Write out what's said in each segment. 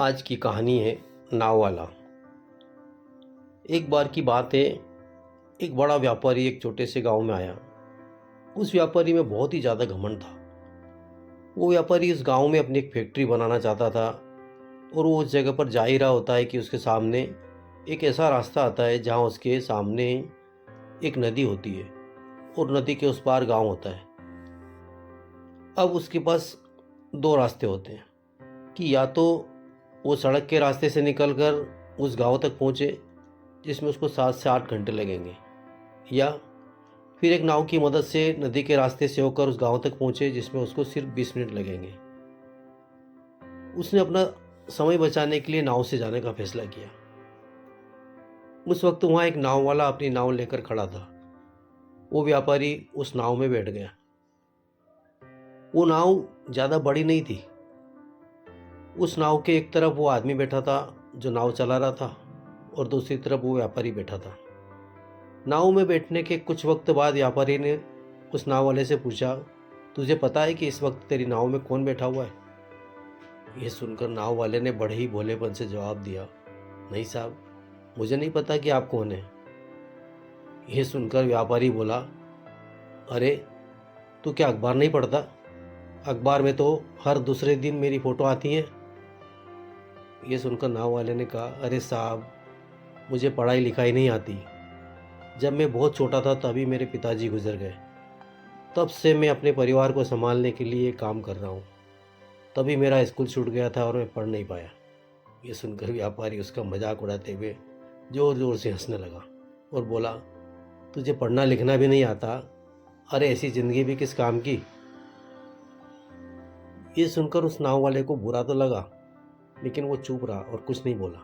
आज की कहानी है नाव वाला। एक बार की बात है, एक बड़ा व्यापारी एक छोटे से गांव में आया। उस व्यापारी में बहुत ही ज़्यादा घमंड था। वो व्यापारी इस गांव में अपनी एक फैक्ट्री बनाना चाहता था और वो उस जगह पर जा ही रहा होता है कि उसके सामने एक ऐसा रास्ता आता है जहां उसके सामने एक नदी होती है और नदी के उस पार गांव होता है। अब उसके पास दो रास्ते होते हैं कि या तो वो सड़क के रास्ते से निकलकर उस गांव तक पहुंचे जिसमें उसको 7 से 8 घंटे लगेंगे, या फिर एक नाव की मदद से नदी के रास्ते से होकर उस गांव तक पहुंचे जिसमें उसको सिर्फ 20 मिनट लगेंगे। उसने अपना समय बचाने के लिए नाव से जाने का फैसला किया। उस वक्त वहाँ एक नाव वाला अपनी नाव लेकर खड़ा था। वो व्यापारी उस नाव में बैठ गया। वो नाव ज़्यादा बड़ी नहीं थी। उस नाव के एक तरफ वो आदमी बैठा था जो नाव चला रहा था और दूसरी तरफ वो व्यापारी बैठा था। नाव में बैठने के कुछ वक्त बाद व्यापारी ने उस नाव वाले से पूछा, तुझे पता है कि इस वक्त तेरी नाव में कौन बैठा हुआ है? ये सुनकर नाव वाले ने बड़े ही भोलेपन से जवाब दिया, नहीं साहब, मुझे नहीं पता कि आप कौन हैं। यह सुनकर व्यापारी बोला, अरे तू क्या अखबार नहीं पढ़ता? अखबार में तो हर दूसरे दिन मेरी फ़ोटो आती है। ये सुनकर नाव वाले ने कहा, अरे साहब, मुझे पढ़ाई लिखाई नहीं आती। जब मैं बहुत छोटा था तभी मेरे पिताजी गुजर गए। तब से मैं अपने परिवार को संभालने के लिए काम कर रहा हूँ। तभी मेरा स्कूल छूट गया था और मैं पढ़ नहीं पाया। ये सुनकर व्यापारी उसका मजाक उड़ाते हुए ज़ोर ज़ोर से हंसने लगा और बोला, तुझे पढ़ना लिखना भी नहीं आता? अरे ऐसी ज़िंदगी भी किस काम की? ये सुनकर उस नाव वाले को बुरा तो लगा, लेकिन वो चुप रहा और कुछ नहीं बोला।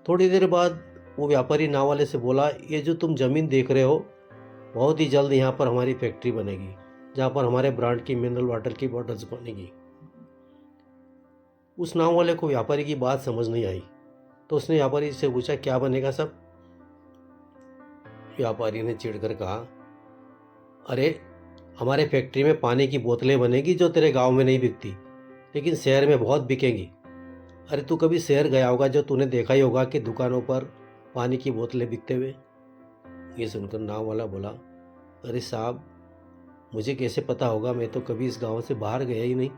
थोड़ी देर बाद वो व्यापारी नाव वाले से बोला, ये जो तुम ज़मीन देख रहे हो, बहुत ही जल्द यहाँ पर हमारी फैक्ट्री बनेगी जहाँ पर हमारे ब्रांड की मिनरल वाटर की बॉटल्स बनेगी। उस नाव वाले को व्यापारी की बात समझ नहीं आई, तो उसने व्यापारी से पूछा, क्या बनेगा सब? व्यापारी ने चिढ़कर कहा, अरे हमारे फैक्ट्री में पानी की बोतलें बनेगी जो तेरे गांव में नहीं बिकती, लेकिन शहर में बहुत बिकेंगी। अरे तू कभी शहर गया होगा जो तूने देखा ही होगा कि दुकानों पर पानी की बोतलें बिकते हुए। ये सुनकर नाव वाला बोला, अरे साहब, मुझे कैसे पता होगा, मैं तो कभी इस गांव से बाहर गया ही नहीं।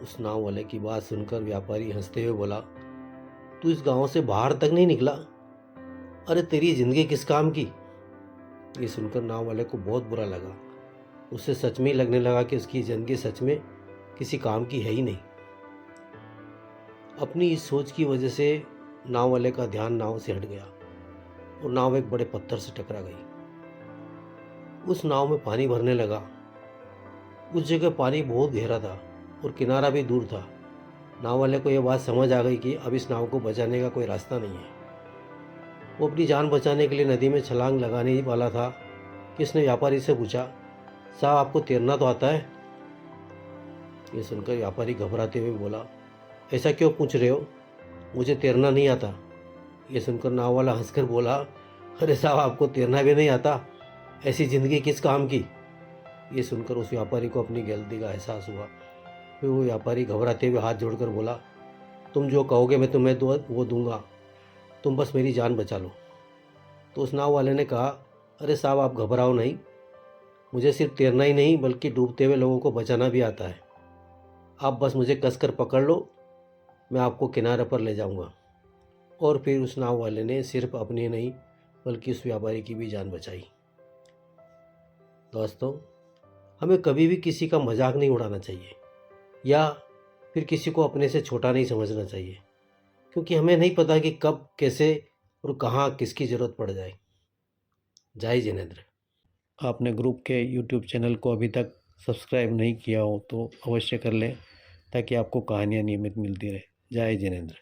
उस नाव वाले की बात सुनकर व्यापारी हंसते हुए बोला, तू इस गांव से बाहर तक नहीं निकला? अरे तेरी जिंदगी किस काम की? ये सुनकर नाव वाले को बहुत बुरा लगा। उसे सच में ही लगने लगा कि उसकी जिंदगी सच में किसी काम की है ही नहीं। अपनी इस सोच की वजह से नाव वाले का ध्यान नाव से हट गया और नाव एक बड़े पत्थर से टकरा गई। उस नाव में पानी भरने लगा। उस जगह पानी बहुत गहरा था और किनारा भी दूर था। नाव वाले को यह बात समझ आ गई कि अब इस नाव को बचाने का कोई रास्ता नहीं है। वो अपनी जान बचाने के लिए नदी में छलांग लगाने ही वाला था कि उसने व्यापारी से पूछा, साहब आपको तैरना तो आता है? ये सुनकर व्यापारी घबराते हुए बोला, ऐसा क्यों पूछ रहे हो? मुझे तैरना नहीं आता। ये सुनकर नाव वाला हंसकर बोला, अरे साहब, आपको तैरना भी नहीं आता? ऐसी ज़िंदगी किस काम की? ये सुनकर उस व्यापारी को अपनी गलती का एहसास हुआ। फिर वो व्यापारी घबराते हुए हाथ जोड़कर बोला, तुम जो कहोगे मैं तुम्हें वो दूंगा, तुम बस मेरी जान बचा लो। तो उस नाव वाले ने कहा, अरे साहब, आप घबराओ नहीं, मुझे सिर्फ तैरना ही नहीं बल्कि डूबते हुए लोगों को बचाना भी आता है। आप बस मुझे कसकर पकड़ लो, मैं आपको किनारे पर ले जाऊंगा। और फिर उस नाव वाले ने सिर्फ अपनी नहीं बल्कि उस व्यापारी की भी जान बचाई। दोस्तों, हमें कभी भी किसी का मजाक नहीं उड़ाना चाहिए या फिर किसी को अपने से छोटा नहीं समझना चाहिए, क्योंकि हमें नहीं पता कि कब, कैसे और कहाँ किसकी ज़रूरत पड़ जाए। जय जिनेंद्र। आपने ग्रुप के यूट्यूब चैनल को अभी तक सब्सक्राइब नहीं किया हो तो अवश्य कर लें, ताकि आपको कहानियाँ नियमित मिलती रहे। जय जिनेंद्र।